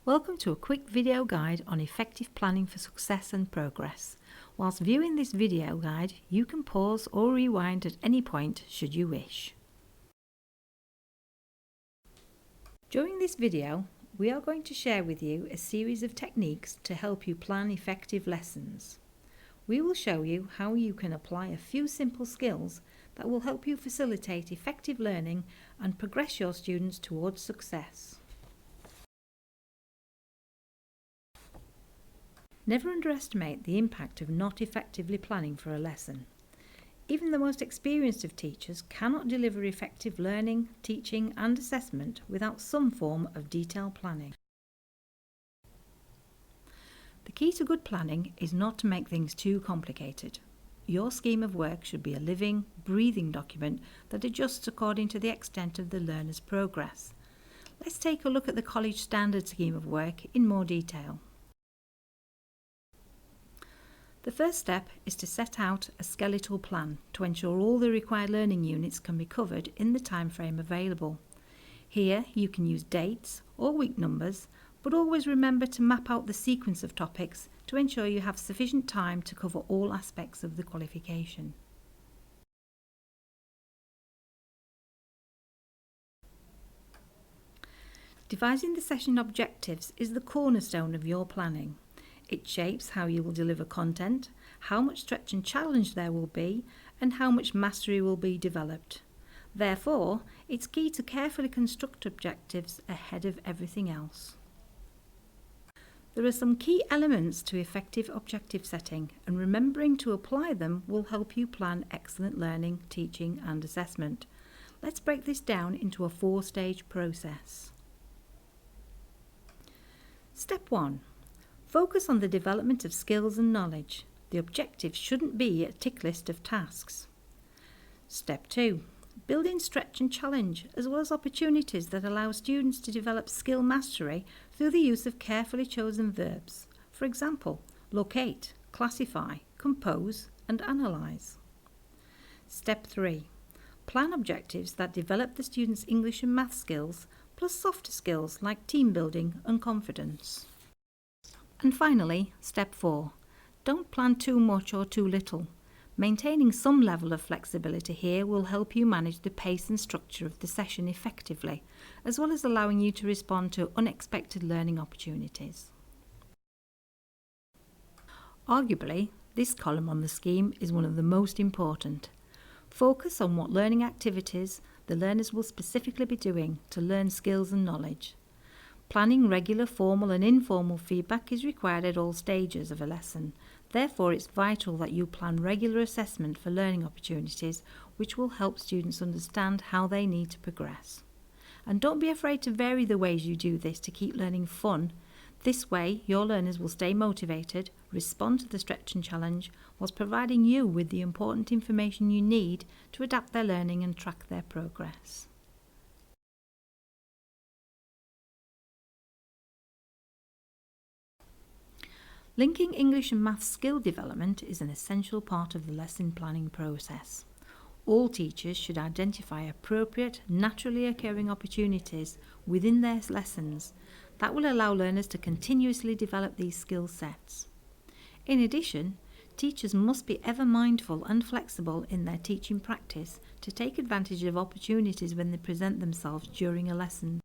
Welcome to a quick video guide on effective planning for success and progress. Whilst viewing this video guide, you can pause or rewind at any point should you wish. During this video, we are going to share with you a series of techniques to help you plan effective lessons. We will show you how you can apply a few simple skills that will help you facilitate effective learning and progress your students towards success. Never underestimate the impact of not effectively planning for a lesson. Even the most experienced of teachers cannot deliver effective learning, teaching and assessment without some form of detailed planning. The key to good planning is not to make things too complicated. Your scheme of work should be a living, breathing document that adjusts according to the extent of the learner's progress. Let's take a look at the college standard scheme of work in more detail. The first step is to set out a skeletal plan to ensure all the required learning units can be covered in the time frame available. Here you can use dates or week numbers, but always remember to map out the sequence of topics to ensure you have sufficient time to cover all aspects of the qualification. Devising the session objectives is the cornerstone of your planning. It shapes how you will deliver content, how much stretch and challenge there will be, and how much mastery will be developed. Therefore, it's key to carefully construct objectives ahead of everything else. There are some key elements to effective objective setting, and remembering to apply them will help you plan excellent learning, teaching, and assessment. Let's break this down into a 4-stage process. Step 1. Focus on the development of skills and knowledge. The objective shouldn't be a tick list of tasks. Step 2. Build in stretch and challenge, as well as opportunities that allow students to develop skill mastery through the use of carefully chosen verbs. For example, locate, classify, compose, and analyse. Step 3. Plan objectives that develop the students' English and math skills, plus softer skills like team building and confidence. And finally, step 4. Don't plan too much or too little. Maintaining some level of flexibility here will help you manage the pace and structure of the session effectively, as well as allowing you to respond to unexpected learning opportunities. Arguably, this column on the scheme is one of the most important. Focus on what learning activities the learners will specifically be doing to learn skills and knowledge. Planning regular formal and informal feedback is required at all stages of a lesson. Therefore, it's vital that you plan regular assessment for learning opportunities, which will help students understand how they need to progress. And don't be afraid to vary the ways you do this to keep learning fun. This way, your learners will stay motivated, respond to the stretch and challenge, whilst providing you with the important information you need to adapt their learning and track their progress. Linking English and Maths skill development is an essential part of the lesson planning process. All teachers should identify appropriate, naturally occurring opportunities within their lessons that will allow learners to continuously develop these skill sets. In addition, teachers must be ever mindful and flexible in their teaching practice to take advantage of opportunities when they present themselves during a lesson.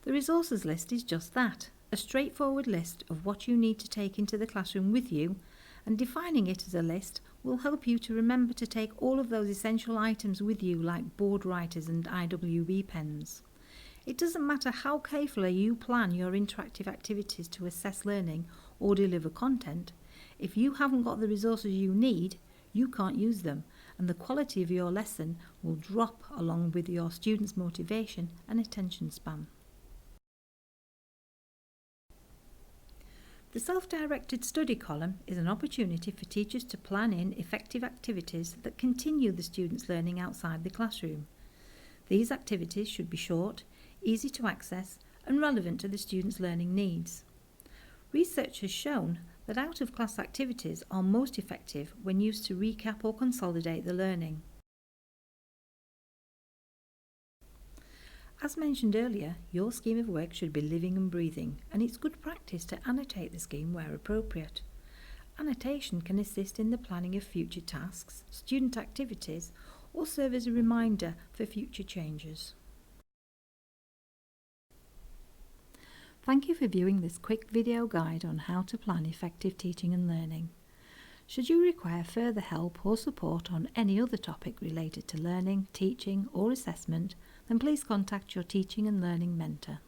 The resources list is just that. A straightforward list of what you need to take into the classroom with you, and defining it as a list will help you to remember to take all of those essential items with you, like board writers and IWB pens. It doesn't matter how carefully you plan your interactive activities to assess learning or deliver content. If you haven't got the resources you need, you can't use them, and the quality of your lesson will drop along with your students' motivation and attention span. The self-directed study column is an opportunity for teachers to plan in effective activities that continue the students' learning outside the classroom. These activities should be short, easy to access, and relevant to the students' learning needs. Research has shown that out-of-class activities are most effective when used to recap or consolidate the learning. As mentioned earlier, your scheme of work should be living and breathing, and it's good practice to annotate the scheme where appropriate. Annotation can assist in the planning of future tasks, student activities, or serve as a reminder for future changes. Thank you for viewing this quick video guide on how to plan effective teaching and learning. Should you require further help or support on any other topic related to learning, teaching or assessment, then please contact your teaching and learning mentor.